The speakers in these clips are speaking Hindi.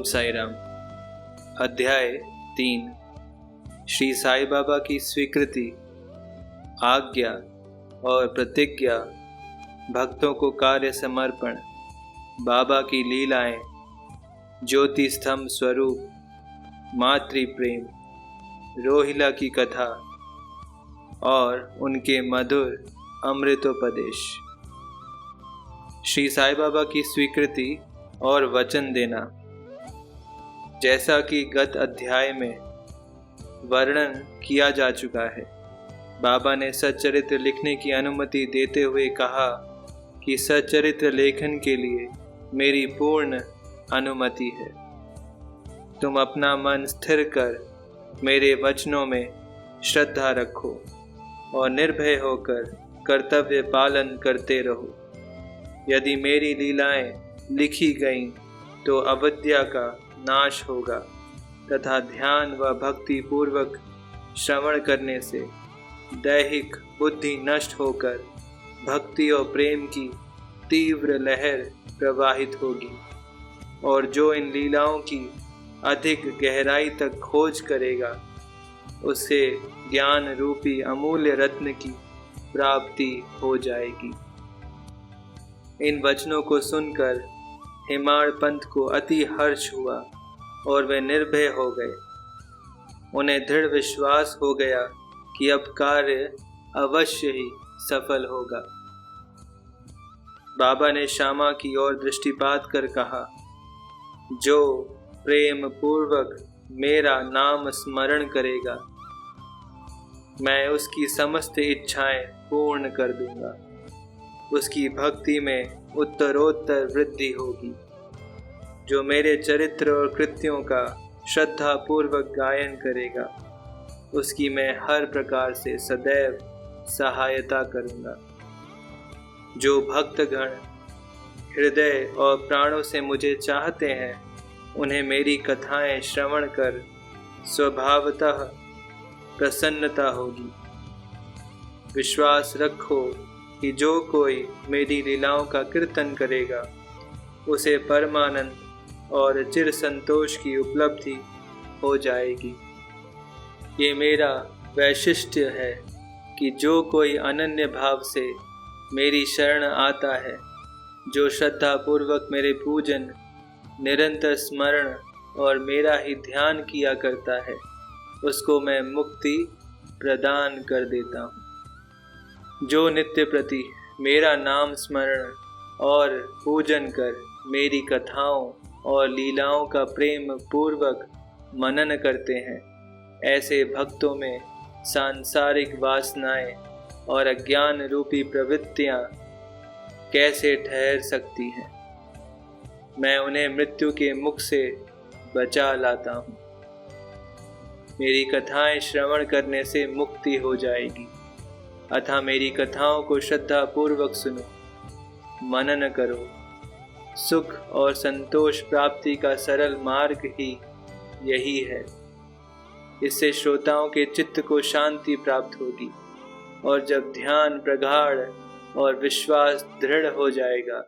साई राम। अध्याय 3। श्री साई बाबा की स्वीकृति, आज्ञा और प्रतिज्ञा, भक्तों को कार्य समर्पण, बाबा की लीलाएं, ज्योति स्तंभ स्वरूप, मातृ प्रेम, रोहिला की कथा और उनके मधुर अमृतोपदेश। श्री साई बाबा की स्वीकृति और वचन देना। जैसा कि गत अध्याय में वर्णन किया जा चुका है, बाबा ने सच्चरित्र लिखने की अनुमति देते हुए कहा कि सच्चरित्र लेखन के लिए मेरी पूर्ण अनुमति है। तुम अपना मन स्थिर कर मेरे वचनों में श्रद्धा रखो और निर्भय होकर कर्तव्य पालन करते रहो। यदि मेरी लीलाएं लिखी गईं तो अविद्या का नाश होगा तथा ध्यान व भक्ति पूर्वक श्रवण करने से दैहिक बुद्धि नष्ट होकर भक्ति और प्रेम की तीव्र लहर प्रवाहित होगी, और जो इन लीलाओं की अधिक गहराई तक खोज करेगा उसे ज्ञान रूपी अमूल्य रत्न की प्राप्ति हो जाएगी। इन वचनों को सुनकर हेमाड़ पंथ को अति हर्ष हुआ और वे निर्भय हो गए। उन्हें दृढ़ विश्वास हो गया कि अब कार्य अवश्य ही सफल होगा। बाबा ने श्यामा की ओर दृष्टिपात कर कहा, जो प्रेम पूर्वक मेरा नाम स्मरण करेगा, मैं उसकी समस्त इच्छाएं पूर्ण कर दूंगा। उसकी भक्ति में उत्तरोत्तर वृद्धि होगी। जो मेरे चरित्र और कृत्यों का श्रद्धा पूर्वक गायन करेगा, उसकी मैं हर प्रकार से सदैव सहायता करूंगा। जो भक्तगण हृदय और प्राणों से मुझे चाहते हैं, उन्हें मेरी कथाएं श्रवण कर स्वभावतः प्रसन्नता होगी। विश्वास रखो कि जो कोई मेरी लीलाओं का कीर्तन करेगा, उसे परमानंद और चिर संतोष की उपलब्धि हो जाएगी। ये मेरा वैशिष्ट्य है कि जो कोई अनन्य भाव से मेरी शरण आता है, जो श्रद्धा पूर्वक मेरे पूजन, निरंतर स्मरण और मेरा ही ध्यान किया करता है, उसको मैं मुक्ति प्रदान कर देता हूँ। जो नित्य प्रति मेरा नाम स्मरण और पूजन कर मेरी कथाओं और लीलाओं का प्रेम पूर्वक मनन करते हैं, ऐसे भक्तों में सांसारिक वासनाएं और अज्ञान रूपी प्रवृत्तियां कैसे ठहर सकती हैं। मैं उन्हें मृत्यु के मुख से बचा लाता हूँ। मेरी कथाएं श्रवण करने से मुक्ति हो जाएगी। अतः मेरी कथाओं को श्रद्धा पूर्वक सुनो, मनन करो। सुख और संतोष प्राप्ति का सरल मार्ग ही यही है। इससे श्रोताओं के चित्त को शांति प्राप्त होगी, और जब ध्यान प्रगाढ़ और विश्वास दृढ़ हो जाएगा,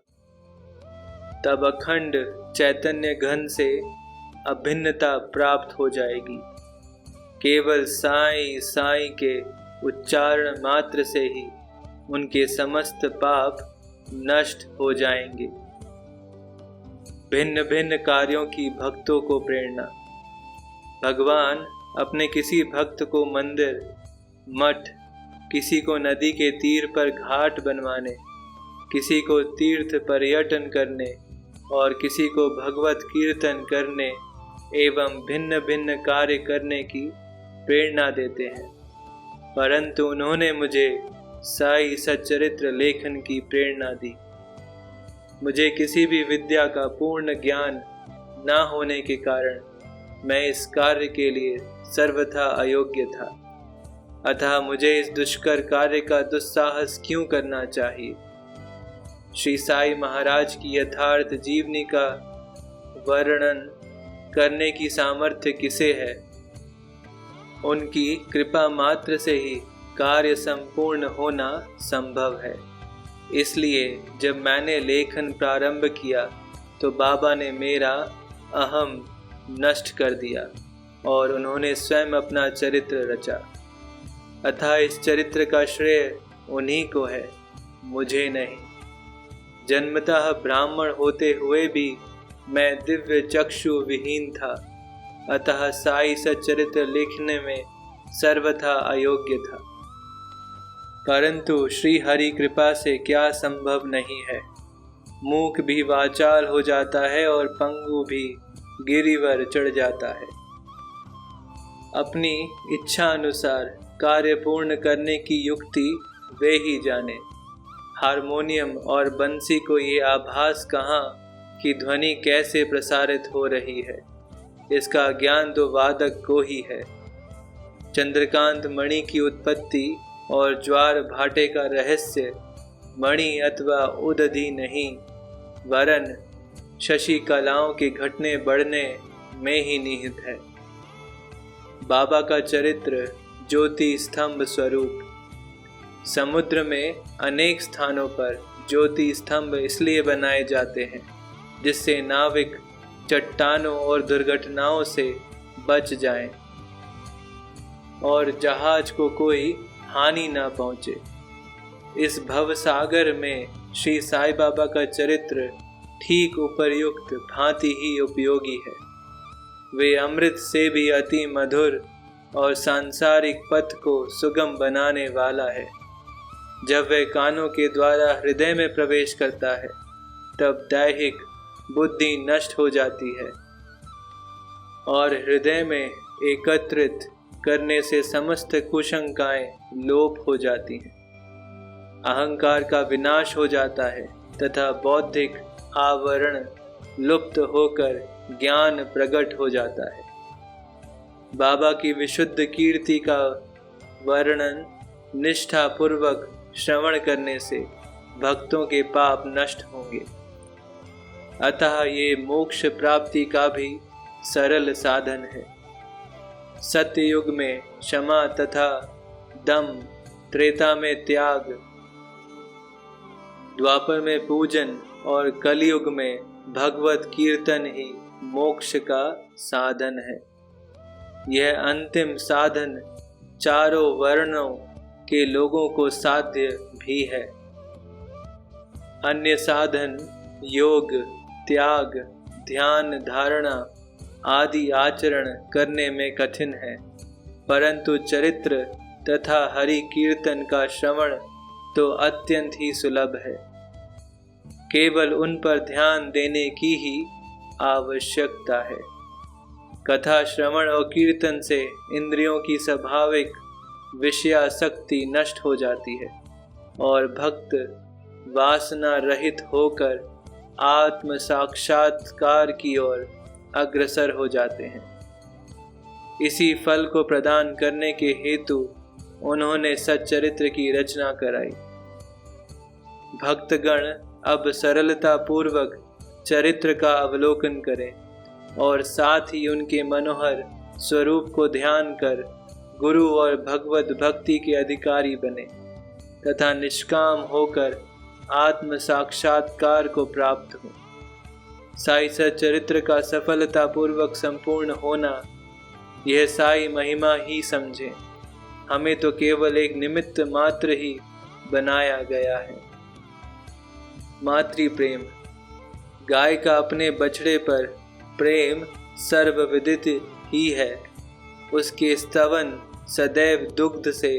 तब अखंड चैतन्य घन से अभिन्नता प्राप्त हो जाएगी। केवल साईं साईं के उच्चारण मात्र से ही उनके समस्त पाप नष्ट हो जाएंगे। भिन्न भिन्न कार्यों की भक्तों को प्रेरणा। भगवान अपने किसी भक्त को मंदिर, मठ, किसी को नदी के तीर पर घाट बनवाने, किसी को तीर्थ पर्यटन करने और किसी को भगवत कीर्तन करने एवं भिन्न भिन्न कार्य करने की प्रेरणा देते हैं, परंतु उन्होंने मुझे साई सच्चरित्र लेखन की प्रेरणा दी। मुझे किसी भी विद्या का पूर्ण ज्ञान न होने के कारण मैं इस कार्य के लिए सर्वथा अयोग्य था। अतः मुझे इस दुष्कर कार्य का दुस्साहस क्यों करना चाहिए। श्री साई महाराज की यथार्थ जीवनी का वर्णन करने की सामर्थ्य किसे है। उनकी कृपा मात्र से ही कार्य संपूर्ण होना संभव है। इसलिए जब मैंने लेखन प्रारंभ किया तो बाबा ने मेरा अहम नष्ट कर दिया और उन्होंने स्वयं अपना चरित्र रचा। अतः इस चरित्र का श्रेय उन्हीं को है, मुझे नहीं। जन्मतः ब्राह्मण होते हुए भी मैं दिव्य चक्षु विहीन था, अतः साई सच्चरित्र लिखने में सर्वथा अयोग्य था। परंतु श्री हरि कृपा से क्या संभव नहीं है। मूक भी वाचाल हो जाता है और पंगु भी गिरिवर चढ़ जाता है। अपनी इच्छा अनुसार कार्य पूर्ण करने की युक्ति वे ही जाने। हारमोनियम और बंसी को ये आभास कहाँ कि ध्वनि कैसे प्रसारित हो रही है, इसका ज्ञान तो वादक को ही है। चंद्रकांत मणि की उत्पत्ति और ज्वार भाटे का रहस्य मणि अथवा उदधि नहीं, वरन शशि कलाओं के घटने बढ़ने में ही निहित है। बाबा का चरित्र ज्योति स्तंभ स्वरूप। समुद्र में अनेक स्थानों पर ज्योति स्तंभ इसलिए बनाए जाते हैं जिससे नाविक चट्टानों और दुर्घटनाओं से बच जाएं और जहाज को कोई हानि ना पहुंचे। इस भव सागर में श्री साईं बाबा का चरित्र ठीक उपर्युक्त भांति ही उपयोगी है। वे अमृत से भी अति मधुर और सांसारिक पथ को सुगम बनाने वाला है। जब वह कानों के द्वारा हृदय में प्रवेश करता है तब दैहिक बुद्धि नष्ट हो जाती है और हृदय में एकत्रित करने से समस्त कुशंकाएं लोप हो जाती हैं। अहंकार का विनाश हो जाता है तथा बौद्धिक आवरण लुप्त होकर ज्ञान प्रकट हो जाता है। बाबा की विशुद्ध कीर्ति का वर्णन निष्ठा पूर्वक श्रवण करने से भक्तों के पाप नष्ट होंगे। अतः ये मोक्ष प्राप्ति का भी सरल साधन है। सत्ययुग में क्षमा तथा दम, त्रेता में त्याग, द्वापर में पूजन और कलयुग में भगवत कीर्तन ही मोक्ष का साधन है। यह अंतिम साधन चारों वर्णों के लोगों को साध्य भी है। अन्य साधन योग, त्याग, ध्यान, धारणा आदि आचरण करने में कठिन है, परंतु चरित्र तथा हरि कीर्तन का श्रवण तो अत्यंत ही सुलभ है। केवल उन पर ध्यान देने की ही आवश्यकता है। कथा श्रवण और कीर्तन से इंद्रियों की स्वाभाविक विषयासक्ति नष्ट हो जाती है और भक्त वासना रहित होकर आत्म साक्षात्कार की ओर अग्रसर हो जाते हैं। इसी फल को प्रदान करने के हेतु उन्होंने सच्चरित्र की रचना कराई। भक्तगण अब सरलता पूर्वक चरित्र का अवलोकन करें और साथ ही उनके मनोहर स्वरूप को ध्यान कर गुरु और भगवत भक्ति के अधिकारी बने तथा निष्काम होकर आत्म साक्षात्कार को प्राप्त हो। साई सच्चरित्र का सफलता पूर्वक संपूर्ण होना यह साई महिमा ही समझें। हमें तो केवल एक निमित्त मात्र ही बनाया गया है। मातृ प्रेम। गाय का अपने बछड़े पर प्रेम सर्वविदित ही है। उसके स्तवन सदैव दुग्ध से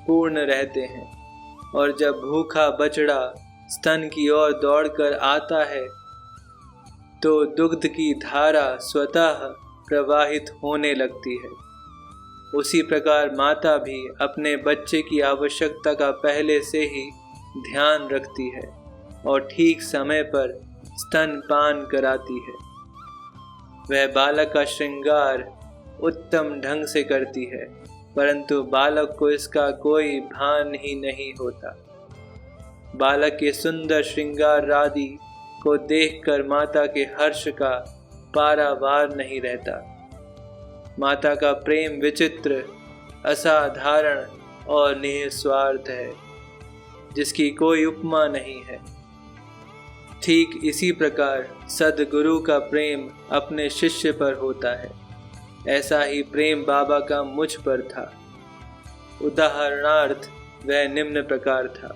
पूर्ण रहते हैं और जब भूखा बछड़ा स्तन की ओर दौड़कर आता है तो दुग्ध की धारा स्वतः प्रवाहित होने लगती है। उसी प्रकार माता भी अपने बच्चे की आवश्यकता का पहले से ही ध्यान रखती है और ठीक समय पर स्तनपान कराती है। वह बालक का श्रृंगार उत्तम ढंग से करती है, परंतु बालक को इसका कोई भान ही नहीं होता। बालक के सुंदर श्रृंगार आदि को देखकर माता के हर्ष का पारावार नहीं रहता। माता का प्रेम विचित्र, असाधारण और निस्वार्थ है, जिसकी कोई उपमा नहीं है। ठीक इसी प्रकार सद्गुरु का प्रेम अपने शिष्य पर होता है। ऐसा ही प्रेम बाबा का मुझ पर था। उदाहरणार्थ वह निम्न प्रकार था।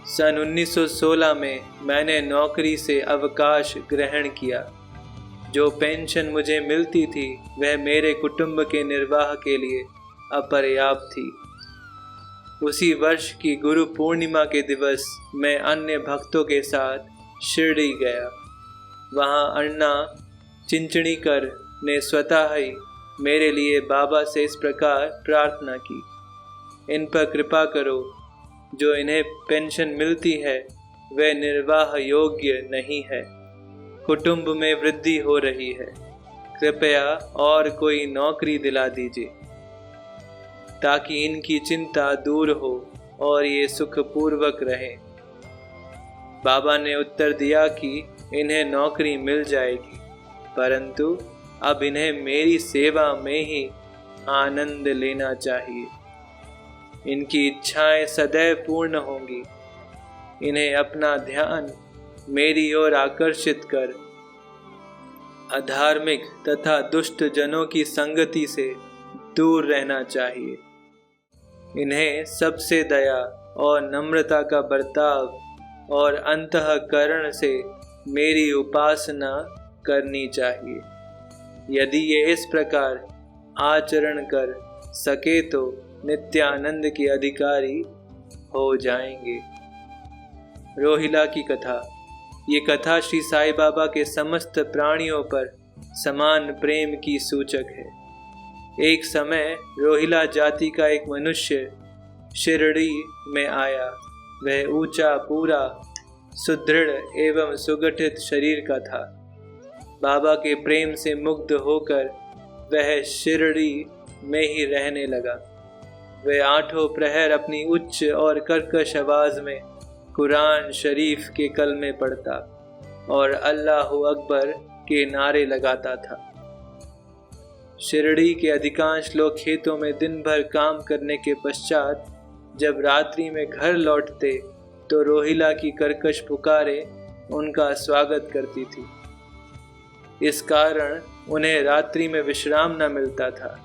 सन 1916 में मैंने नौकरी से अवकाश ग्रहण किया। जो पेंशन मुझे मिलती थी वह मेरे कुटुंब के निर्वाह के लिए अपर्याप्त थी। उसी वर्ष की गुरु पूर्णिमा के दिवस मैं अन्य भक्तों के साथ शिरडी गया। वहाँ अन्ना चिंचणीकर ने स्वतः ही मेरे लिए बाबा से इस प्रकार प्रार्थना की, इन पर कृपा करो, जो इन्हें पेंशन मिलती है वह निर्वाह योग्य नहीं है। कुटुंब में वृद्धि हो रही है, कृपया और कोई नौकरी दिला दीजिए ताकि इनकी चिंता दूर हो और ये सुखपूर्वक रहें। बाबा ने उत्तर दिया कि इन्हें नौकरी मिल जाएगी, परंतु अब इन्हें मेरी सेवा में ही आनंद लेना चाहिए। इनकी इच्छाएं सदैव पूर्ण होंगी। इन्हें अपना ध्यान मेरी ओर आकर्षित कर अधार्मिक तथा दुष्ट जनों की संगति से दूर रहना चाहिए। इन्हें सबसे दया और नम्रता का बर्ताव और अंतःकरण से मेरी उपासना करनी चाहिए। यदि ये इस प्रकार आचरण कर सके तो नित्यानंद के अधिकारी हो जाएंगे। रोहिला की कथा। ये कथा श्री साईं बाबा के समस्त प्राणियों पर समान प्रेम की सूचक है। एक समय रोहिला जाति का एक मनुष्य शिरडी में आया। वह ऊंचा, पूरा, सुदृढ़ एवं सुगठित शरीर का था। बाबा के प्रेम से मुग्ध होकर वह शिरडी में ही रहने लगा। वह आठों प्रहर अपनी उच्च और कर्कश आवाज में कुरान शरीफ के कलमे पढ़ता और अल्लाहु अकबर के नारे लगाता था। शिरडी के अधिकांश लोग खेतों में दिन भर काम करने के पश्चात जब रात्रि में घर लौटते तो रोहिला की कर्कश पुकारें उनका स्वागत करती थी। इस कारण उन्हें रात्रि में विश्राम न मिलता था,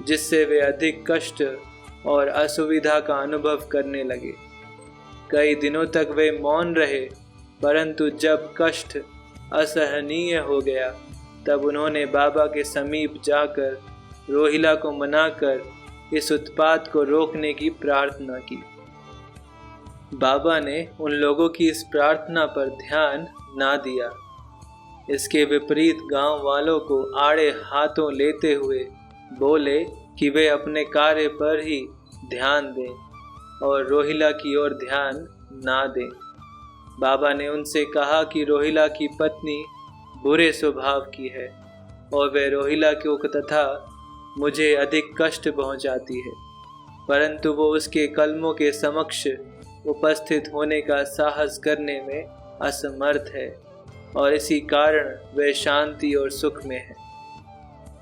जिससे वे अधिक कष्ट और असुविधा का अनुभव करने लगे। कई दिनों तक वे मौन रहे, परंतु जब कष्ट असहनीय हो गया तब उन्होंने बाबा के समीप जाकर रोहिला को मनाकर इस उत्पात को रोकने की प्रार्थना की। बाबा ने उन लोगों की इस प्रार्थना पर ध्यान ना दिया। इसके विपरीत गांव वालों को आड़े हाथों लेते हुए बोले कि वे अपने कार्य पर ही ध्यान दें और रोहिला की ओर ध्यान ना दें। बाबा ने उनसे कहा कि रोहिला की पत्नी बुरे स्वभाव की है और वह रोहिला को तथा मुझे अधिक कष्ट पहुंचाती है, परंतु वो उसके कलमों के समक्ष उपस्थित होने का साहस करने में असमर्थ है और इसी कारण वह शांति और सुख में है।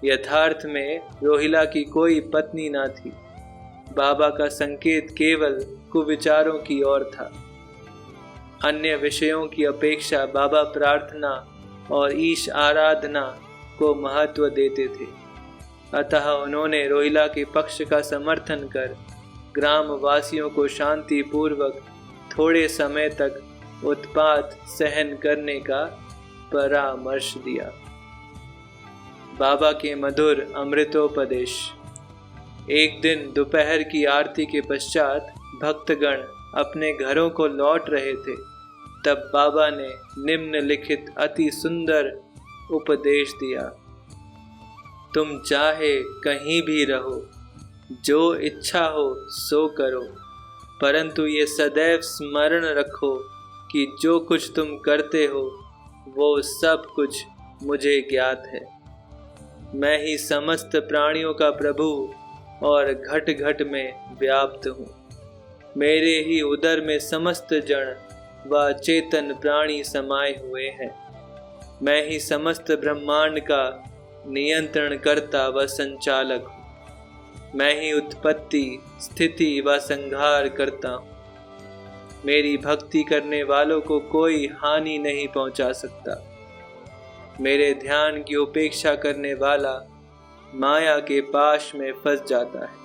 यथार्थ में रोहिला की कोई पत्नी ना थी। बाबा का संकेत केवल कुविचारों की ओर था। अन्य विषयों की अपेक्षा बाबा प्रार्थना और ईश आराधना को महत्व देते थे। अतः उन्होंने रोहिला के पक्ष का समर्थन कर ग्राम वासियों को शांति पूर्वक थोड़े समय तक उत्पात सहन करने का परामर्श दिया। बाबा के मधुर अमृतोपदेश। एक दिन दोपहर की आरती के पश्चात भक्तगण अपने घरों को लौट रहे थे। तब बाबा ने निम्नलिखित अति सुंदर उपदेश दिया। तुम चाहे कहीं भी रहो, जो इच्छा हो सो करो, परंतु ये सदैव स्मरण रखो कि जो कुछ तुम करते हो वो सब कुछ मुझे ज्ञात है। मैं ही समस्त प्राणियों का प्रभु और घट घट में व्याप्त हूँ। मेरे ही उदर में समस्त जड़ व चेतन प्राणी समाये हुए हैं। मैं ही समस्त ब्रह्मांड का नियंत्रण करता व संचालक हूँ। मैं ही उत्पत्ति, स्थिति व संहार करता हूँ। मेरी भक्ति करने वालों को कोई हानि नहीं पहुंचा सकता। मेरे ध्यान की उपेक्षा करने वाला माया के पाश में फंस जाता है।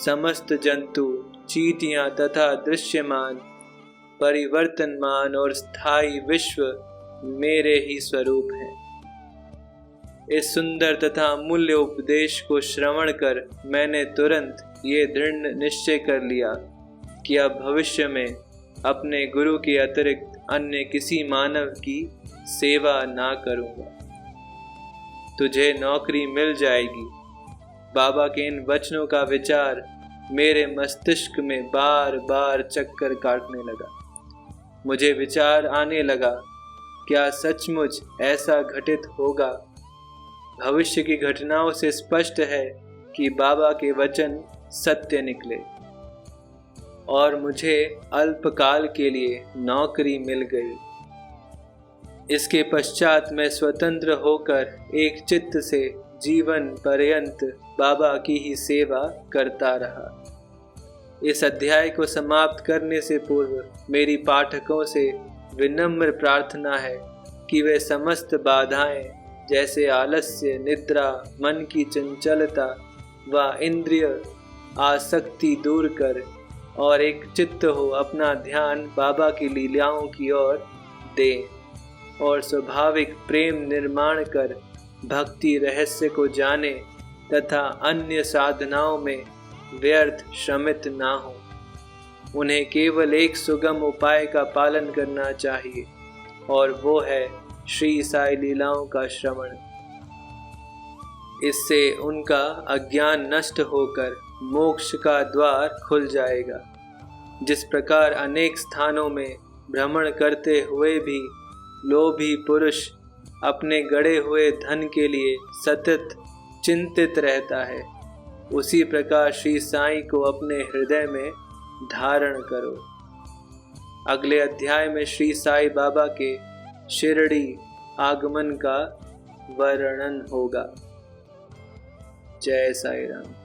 समस्त जंतु, चींटियां तथा दृश्यमान, परिवर्तनमान और स्थायी विश्व मेरे ही स्वरूप हैं। इस सुंदर तथा अमूल्य उपदेश को श्रवण कर मैंने तुरंत ये दृढ़ निश्चय कर लिया कि अब भविष्य में अपने गुरु के अतिरिक्त अन्य किसी मानव की सेवा ना करूँगा। तुझे नौकरी मिल जाएगी। बाबा के इन वचनों का विचार मेरे मस्तिष्क में बार बार चक्कर काटने लगा। मुझे विचार आने लगा, क्या सचमुच ऐसा घटित होगा? भविष्य की घटनाओं से स्पष्ट है कि बाबा के वचन सत्य निकले और मुझे अल्पकाल के लिए नौकरी मिल गई। इसके पश्चात मैं स्वतंत्र होकर एक चित्त से जीवन पर्यंत बाबा की ही सेवा करता रहा। इस अध्याय को समाप्त करने से पूर्व मेरी पाठकों से विनम्र प्रार्थना है कि वे समस्त बाधाएं जैसे आलस्य, निद्रा, मन की चंचलता व इंद्रिय आसक्ति दूर कर और एक चित्त हो अपना ध्यान बाबा की लीलाओं की ओर दें और स्वाभाविक प्रेम निर्माण कर भक्ति रहस्य को जाने तथा अन्य साधनाओं में व्यर्थ श्रमित ना हो। उन्हें केवल एक सुगम उपाय का पालन करना चाहिए और वो है श्री साई लीलाओं का श्रवण। इससे उनका अज्ञान नष्ट होकर मोक्ष का द्वार खुल जाएगा। जिस प्रकार अनेक स्थानों में भ्रमण करते हुए भी लोभी पुरुष अपने गड़े हुए धन के लिए सतत चिंतित रहता है, उसी प्रकार श्री साईं को अपने हृदय में धारण करो। अगले अध्याय में श्री साईं बाबा के शिरडी आगमन का वर्णन होगा। जय साईं राम।